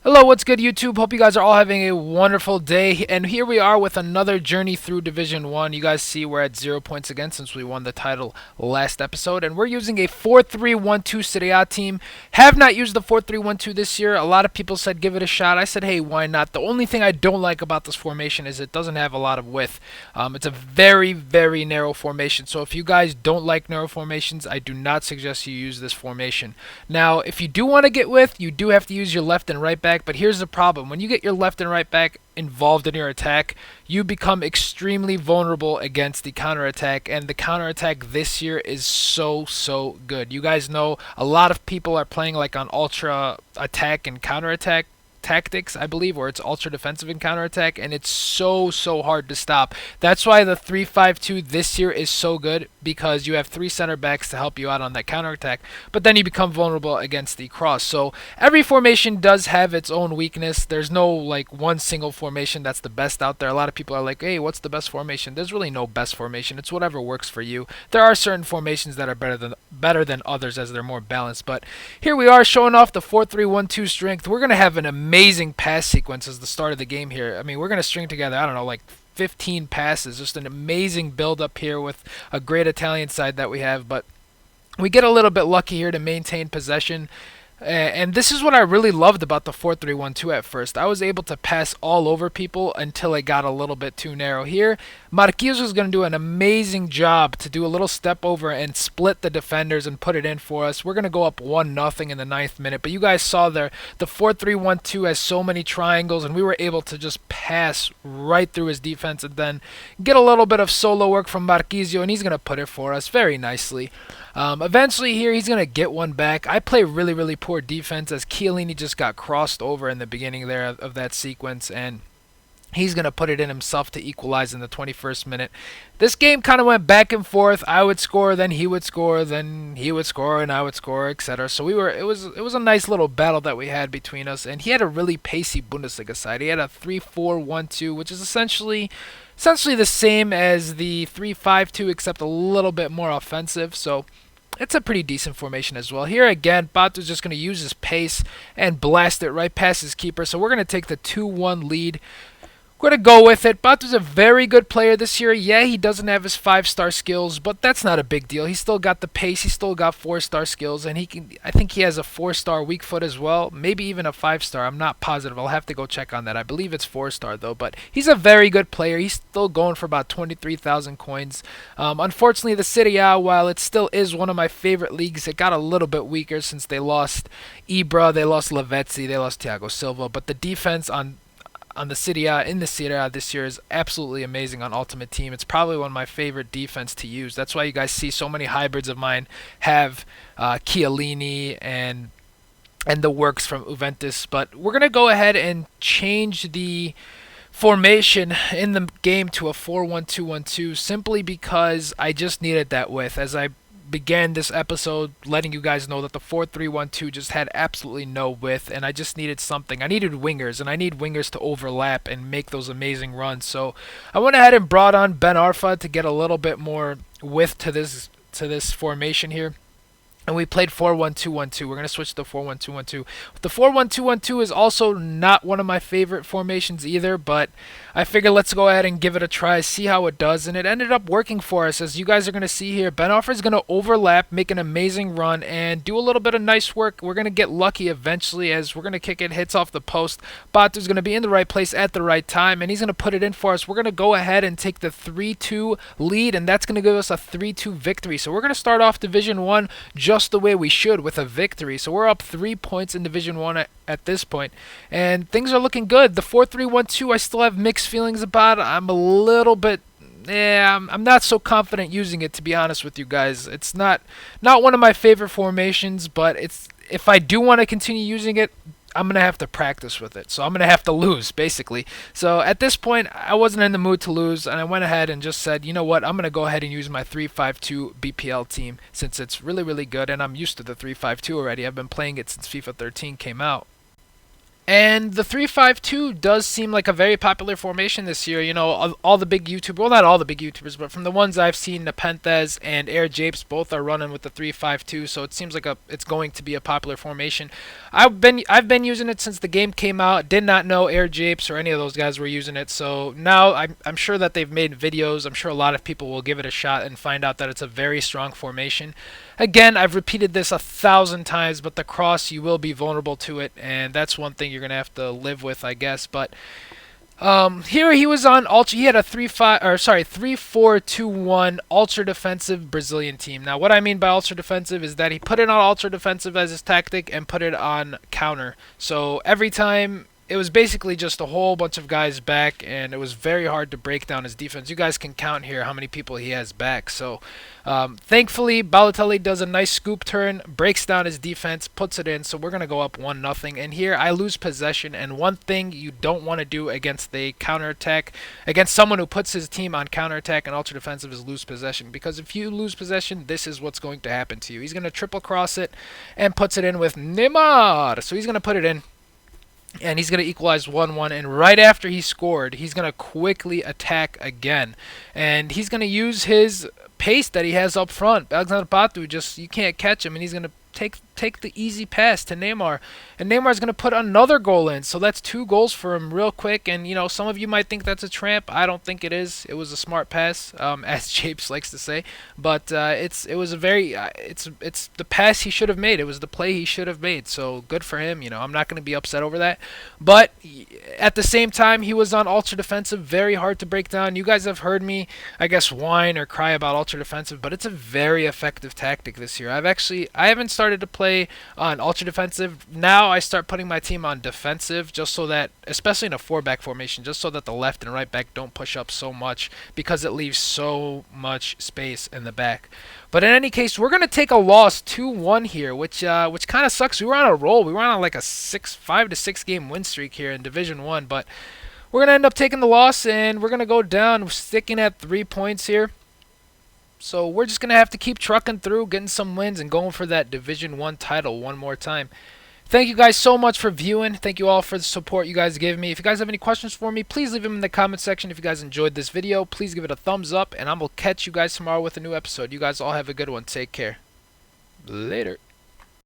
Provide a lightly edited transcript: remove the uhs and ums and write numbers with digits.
Hello, what's good, YouTube? Hope you guys are all having a wonderful day. And here we are with another journey through Division 1. You guys see we're at 0 points again since we won the title last episode. And we're using a 4-3-1-2 Serie A team. Have not used the 4-3-1-2 this year. A lot of people said give it a shot. I said, hey, why not? The only thing I don't like about this formation is it doesn't have a lot of width. It's a very, very narrow formation. So if you guys don't like narrow formations, I do not suggest you use this formation. Now, if you do want to get width, you do have to use your left and right back. But here's the problem. When you get your left and right back involved in your attack, you become extremely vulnerable against the counterattack, and the counterattack this year is so good. You guys know a lot of people are playing like on ultra attack and counterattack tactics, I believe, or it's ultra defensive and counterattack, and it's so hard to stop. That's why the 3-5-2 this year is so good, because you have three center backs to help you out on that counterattack, but then you become vulnerable against the cross. So every formation does have its own weakness. There's no like one single formation that's the best out there. A lot of people are like, hey, what's the best formation? There's really no best formation. It's whatever works for you. There are certain formations that are better than others as they're more balanced, but here we are showing off the 4-3-1-2 strength. We're going to have an amazing pass sequence as the start of the game here. I mean, we're going to string together, I don't know, like 15 passes. Just an amazing build up here with a great Italian side that we have, but we get a little bit lucky here to maintain possession. And this is what I really loved about the 4-3-1-2 at first. I was able to pass all over people until it got a little bit too narrow here. Marquinhos was going to do an amazing job to do a little step over and split the defenders and put it in for us. We're going to go up 1-0 in the 9th minute. But you guys saw there, the 4-3-1-2 has so many triangles, and we were able to just pass right through his defense and then get a little bit of solo work from Marquinhos, and he's going to put it for us very nicely. Eventually here, he's going to get one back. I play really poor defense as Chiellini just got crossed over in the beginning there of that sequence, and he's going to put it in himself to equalize in the 21st minute. This game kind of went back and forth. I would score, then he would score, then he would score, and I would score, etc. So it was a nice little battle that we had between us, and he had a really pacey Bundesliga side. He had a 3-4-1-2, which is essentially the same as the 3-5-2, except a little bit more offensive. So it's a pretty decent formation as well. Here again, Batu's just going to use his pace and blast it right past his keeper. So we're going to take the 2-1 lead. We're going to go with it. Batu's a very good player this year. Yeah, he doesn't have his 5-star skills, but that's not a big deal. He's still got the pace. He's still got 4-star skills, and I think he has a 4-star weak foot as well. Maybe even a 5-star. I'm not positive. I'll have to go check on that. I believe it's 4-star though, but he's a very good player. He's still going for about 23,000 coins. Unfortunately, the Serie A, while it still is one of my favorite leagues, it got a little bit weaker since they lost Ibra, they lost Lavezzi, they lost Thiago Silva, but the defense on the Serie A, in the Serie A this year is absolutely amazing on Ultimate Team. It's probably one of my favorite defense to use. That's why you guys see so many hybrids of mine have Chiellini and the works from Juventus. But we're going to go ahead and change the formation in the game to a 4-1-2-1-2 simply because I just needed that width. As I began this episode letting you guys know that the 4-3-1-2 just had absolutely no width, and I just needed something. I needed wingers, and I need wingers to overlap and make those amazing runs. So I went ahead and brought on Ben Arfa to get a little bit more width to this formation here. And we played 4-1-2-1-2. We're going to switch to 4-1-2-1-2. The 4-1-2-1-2 is also not one of my favorite formations either, but I figured let's go ahead and give it a try, see how it does, and it ended up working for us. As you guys are going to see here, Ben Offer is going to overlap, make an amazing run, and do a little bit of nice work. We're going to get lucky eventually as we're going to kick it, hits off the post. Batu's going to be in the right place at the right time, and he's going to put it in for us. We're going to go ahead and take the 3-2 lead, and that's going to give us a 3-2 victory. So we're going to start off Division 1 just the way we should with a victory. So we're up 3 points in Division 1 at this point, and things are looking good. The 4-3-1-2 I still have mixed feelings about. I'm a little bit I'm not so confident using it, to be honest with you guys. It's not one of my favorite formations, but if I do want to continue using it, I'm going to have to practice with it. So I'm going to have to lose, basically. So at this point, I wasn't in the mood to lose, and I went ahead and just said, you know what, I'm going to go ahead and use my 3-5-2 BPL team since it's really good, and I'm used to the 3-5-2 already. I've been playing it since FIFA 13 came out. And the 3-5-2 does seem like a very popular formation this year. You know, all the big YouTubers, well, not all the big YouTubers, but from the ones I've seen, Nepenthes and Air Japes both are running with the 3-5-2. So it seems like it's going to be a popular formation. I've been using it since the game came out. Did not know Air Japes or any of those guys were using it. So now I'm sure that they've made videos. I'm sure a lot of people will give it a shot and find out that it's a very strong formation. Again, I've repeated this 1,000 times, but the cross, you will be vulnerable to it, and that's one thing you're gonna have to live with, I guess. But here he was on ultra. He had a 3-4-2-1 ultra defensive Brazilian team. Now, what I mean by ultra defensive is that he put it on ultra defensive as his tactic and put it on counter. So every time it was basically just a whole bunch of guys back, and it was very hard to break down his defense. You guys can count here how many people he has back. So, thankfully, Balotelli does a nice scoop turn, breaks down his defense, puts it in. So we're gonna go up 1-0. And here I lose possession. And one thing you don't want to do against the counterattack, against someone who puts his team on counterattack and ultra defensive, is lose possession. Because if you lose possession, this is what's going to happen to you. He's gonna triple cross it and puts it in with Neymar. So he's gonna put it in, and he's going to equalize 1-1. And right after he scored, he's going to quickly attack again, and he's going to use his pace that he has up front. Alexander Patu, just, you can't catch him, and he's going to take the easy pass to Neymar, and Neymar's going to put another goal in. So that's 2 goals for him real quick. And you know, some of you might think that's a tramp. I don't think it is. It was a smart pass, as Japes likes to say. But it was a very it's the pass he should have made. It was the play he should have made. So good for him. You know, I'm not going to be upset over that. But at the same time, he was on ultra defensive, very hard to break down. You guys have heard me, I guess, whine or cry about ultra defensive, but it's a very effective tactic this year. I haven't started to play on ultra defensive. Now I start putting my team on defensive, just so that, especially in a 4-back formation, just so that the left and right back don't push up so much, because it leaves so much space in the back. But in any case, we're gonna take a loss 2-1 here, which kind of sucks. We were on a roll. We were on like a 5 to 6 game win streak here in Division 1, but we're gonna end up taking the loss, and we're gonna go down, sticking at 3 points here. So we're just going to have to keep trucking through, getting some wins, and going for that Division 1 title one more time. Thank you guys so much for viewing. Thank you all for the support you guys give me. If you guys have any questions for me, please leave them in the comment section. If you guys enjoyed this video, please give it a thumbs up, and I'm going to catch you guys tomorrow with a new episode. You guys all have a good one. Take care. Later.